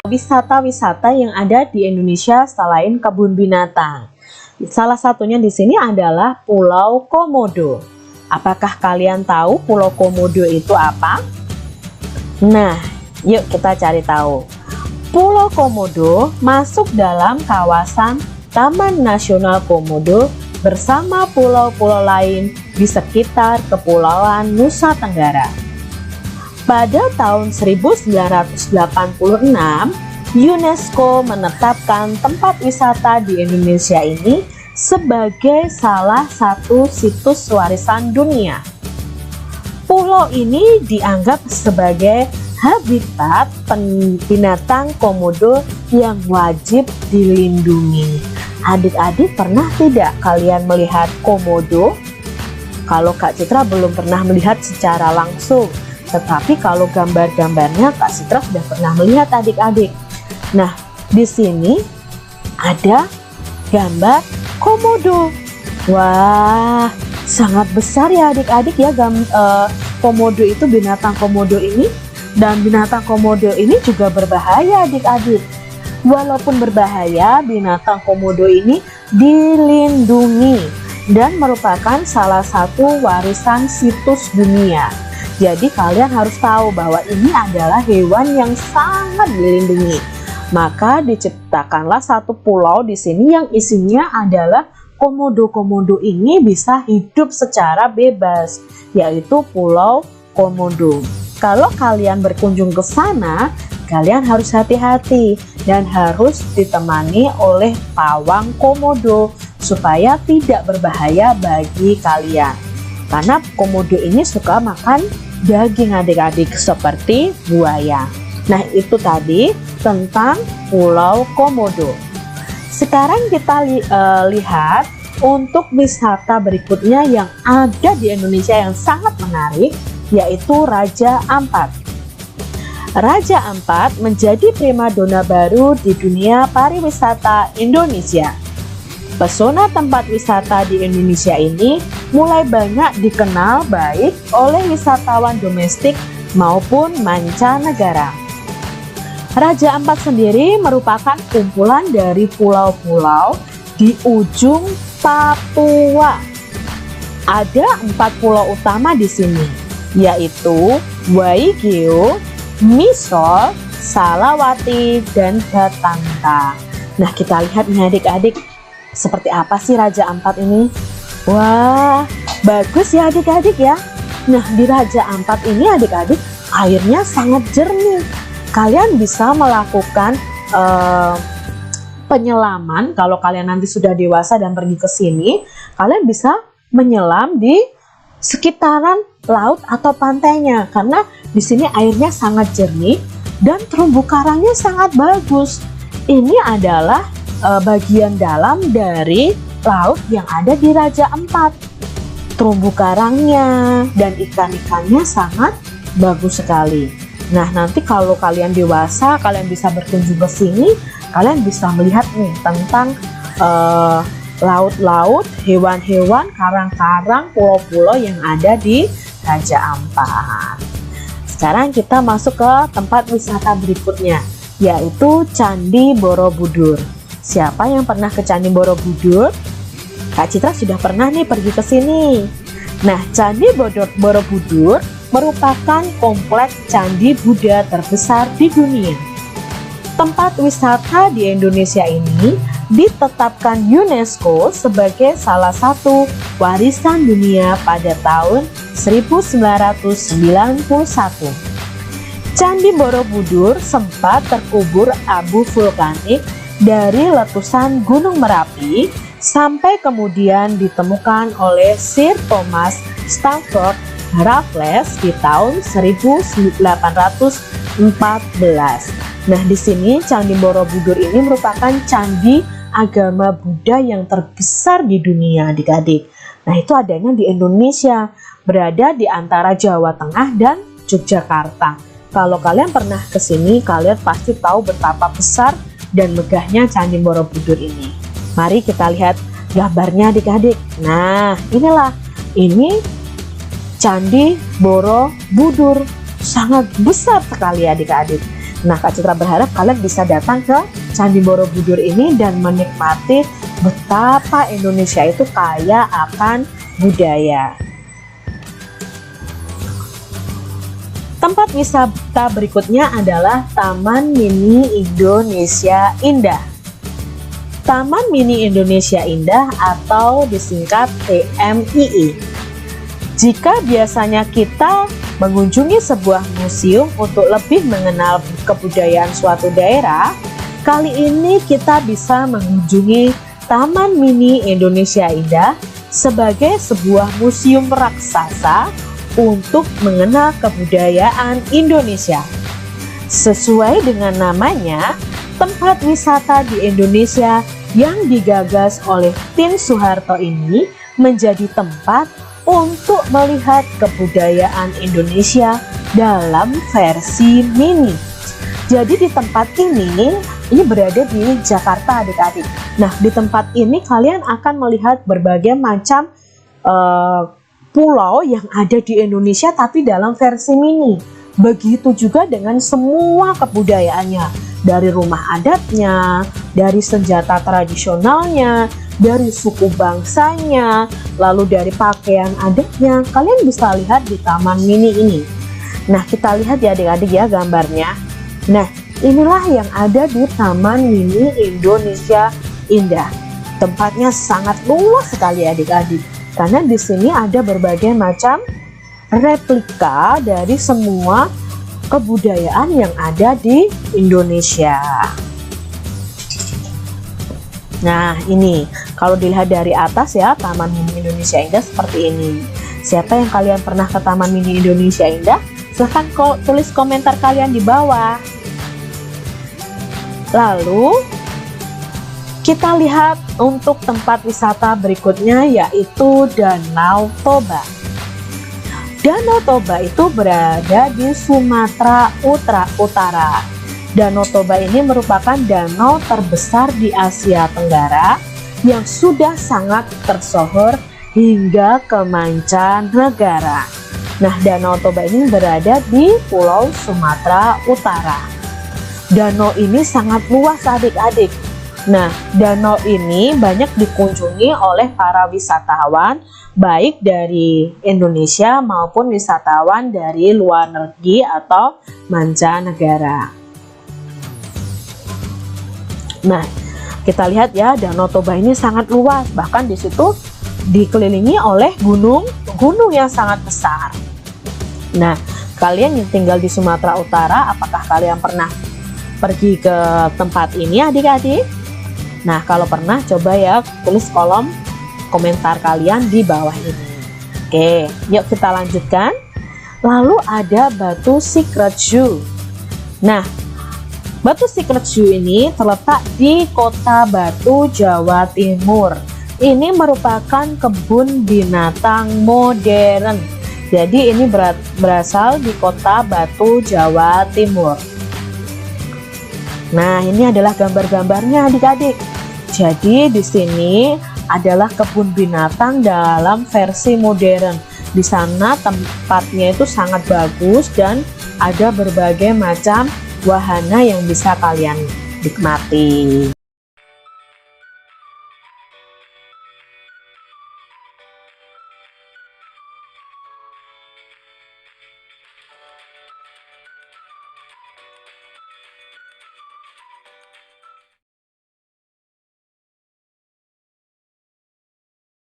wisata-wisata yang ada di Indonesia selain kebun binatang. Salah satunya di sini adalah Pulau Komodo. Apakah kalian tahu Pulau Komodo itu apa? Nah, yuk kita cari tahu. Pulau Komodo masuk dalam kawasan Taman Nasional Komodo bersama pulau-pulau lain di sekitar Kepulauan Nusa Tenggara. Pada tahun 1986, UNESCO menetapkan tempat wisata di Indonesia ini sebagai salah satu situs warisan dunia. Pulau ini dianggap sebagai habitat binatang komodo yang wajib dilindungi. Adik-adik, pernah tidak kalian melihat komodo? Kalau Kak Citra belum pernah melihat secara langsung, tetapi kalau gambar-gambarnya Kak Citra sudah pernah melihat adik-adik. Nah, di sini ada gambar komodo. Wah, sangat besar ya adik-adik ya. Komodo itu, binatang komodo ini. Dan binatang komodo ini juga berbahaya adik-adik. Walaupun berbahaya, binatang komodo ini dilindungi dan merupakan salah satu warisan situs dunia. Jadi kalian harus tahu bahwa ini adalah hewan yang sangat dilindungi. Maka diciptakanlah satu pulau di sini yang isinya adalah komodo-komodo ini bisa hidup secara bebas, yaitu Pulau Komodo. Kalau kalian berkunjung ke sana, kalian harus hati-hati dan harus ditemani oleh pawang komodo supaya tidak berbahaya bagi kalian. Karena komodo ini suka makan daging adik-adik seperti buaya. Nah, itu tadi tentang Pulau Komodo. Sekarang kita lihat untuk wisata berikutnya yang ada di Indonesia yang sangat menarik, yaitu Raja Ampat. Raja Ampat menjadi primadona baru di dunia pariwisata Indonesia. Pesona tempat wisata di Indonesia ini mulai banyak dikenal baik oleh wisatawan domestik maupun mancanegara. Raja Ampat sendiri merupakan kumpulan dari pulau-pulau di ujung Papua. Ada 4 pulau utama di sini, yaitu Waigeo, Misol, Salawati, dan Batanta. Nah, kita lihat nih adik-adik, seperti apa sih Raja Ampat ini? Wah, bagus ya adik-adik ya. Nah, di Raja Ampat ini adik-adik, airnya sangat jernih. Kalian bisa melakukan penyelaman. Kalau kalian nanti sudah dewasa dan pergi ke sini, kalian bisa menyelam di sekitaran laut atau pantainya, karena di sini airnya sangat jernih dan terumbu karangnya sangat bagus. Ini adalah bagian dalam dari laut yang ada di Raja Ampat. Terumbu karangnya dan ikan-ikannya sangat bagus sekali. Nah, nanti kalau kalian dewasa, kalian bisa berkunjung ke sini, kalian bisa melihat nih tentang laut-laut, hewan-hewan, karang-karang, pulau-pulau yang ada di Raja Ampat. Sekarang kita masuk ke tempat wisata berikutnya, yaitu Candi Borobudur. Siapa yang pernah ke Candi Borobudur? Kak Citra sudah pernah nih pergi ke sini. Nah, Candi Borobudur merupakan kompleks candi Buddha terbesar di dunia. Tempat wisata di Indonesia ini ditetapkan UNESCO sebagai salah satu warisan dunia pada tahun 1991. Candi Borobudur sempat terkubur abu vulkanik dari letusan Gunung Merapi sampai kemudian ditemukan oleh Sir Thomas Stamford Raffles di tahun 1814. Nah, di sini Candi Borobudur ini merupakan candi agama Buddha yang terbesar di dunia, adik-adik. Nah, itu adanya di Indonesia, berada di antara Jawa Tengah dan Yogyakarta. Kalau kalian pernah ke sini, kalian pasti tahu betapa besar dan megahnya Candi Borobudur ini. Mari kita lihat gambarnya adik-adik. Nah, ini Candi Borobudur, sangat besar sekali adik-adik. Nah, Kak Citra berharap kalian bisa datang ke Candi Borobudur ini dan menikmati betapa Indonesia itu kaya akan budaya. Tempat wisata berikutnya adalah Taman Mini Indonesia Indah. Taman Mini Indonesia Indah atau disingkat TMII. Jika biasanya kita mengunjungi sebuah museum untuk lebih mengenal kebudayaan suatu daerah, kali ini kita bisa mengunjungi Taman Mini Indonesia Indah sebagai sebuah museum raksasa untuk mengenal kebudayaan Indonesia. Sesuai dengan namanya, tempat wisata di Indonesia yang digagas oleh Tien Soeharto ini menjadi tempat untuk melihat kebudayaan Indonesia dalam versi mini. Jadi di tempat ini berada di Jakarta adik-adik. Nah, di tempat ini kalian akan melihat berbagai macam pulau yang ada di Indonesia tapi dalam versi mini. Begitu juga dengan semua kebudayaannya, dari rumah adatnya, dari senjata tradisionalnya, dari suku bangsanya, lalu dari pakaian adatnya. Kalian bisa lihat di Taman Mini ini. Nah, kita lihat ya adik-adik ya gambarnya. Nah, inilah yang ada di Taman Mini Indonesia Indah. Tempatnya sangat luas sekali adik-adik, karena di sini ada berbagai macam replika dari semua kebudayaan yang ada di Indonesia. Nah, ini kalau dilihat dari atas ya, Taman Mini Indonesia Indah seperti ini. Siapa yang kalian pernah ke Taman Mini Indonesia Indah? Silahkan tulis komentar kalian di bawah. Lalu kita lihat untuk tempat wisata berikutnya, yaitu Danau Toba. Danau Toba itu berada di Sumatera Utara. Danau Toba ini merupakan danau terbesar di Asia Tenggara yang sudah sangat tersohor hingga ke mancanegara. Nah, Danau Toba ini berada di Pulau Sumatera Utara. Danau ini sangat luas adik-adik. Nah, danau ini banyak dikunjungi oleh para wisatawan, baik dari Indonesia maupun wisatawan dari luar negeri atau mancanegara. Nah, kita lihat ya, Danau Toba ini sangat luas, bahkan di situ dikelilingi oleh gunung yang sangat besar. Nah, kalian yang tinggal di Sumatera Utara, apakah kalian pernah pergi ke tempat ini adik-adik? Nah, kalau pernah, coba ya tulis kolom komentar kalian di bawah ini. Oke, yuk kita lanjutkan. Lalu ada Batu Secret Zoo. Nah, Batu Secret Zoo ini terletak di Kota Batu, Jawa Timur. Ini merupakan kebun binatang modern. Jadi ini berasal di Kota Batu, Jawa Timur. Nah, ini adalah gambar-gambarnya adik-adik. Jadi di sini adalah kebun binatang dalam versi modern. Di sana tempatnya itu sangat bagus dan ada berbagai macam wahana yang bisa kalian nikmati.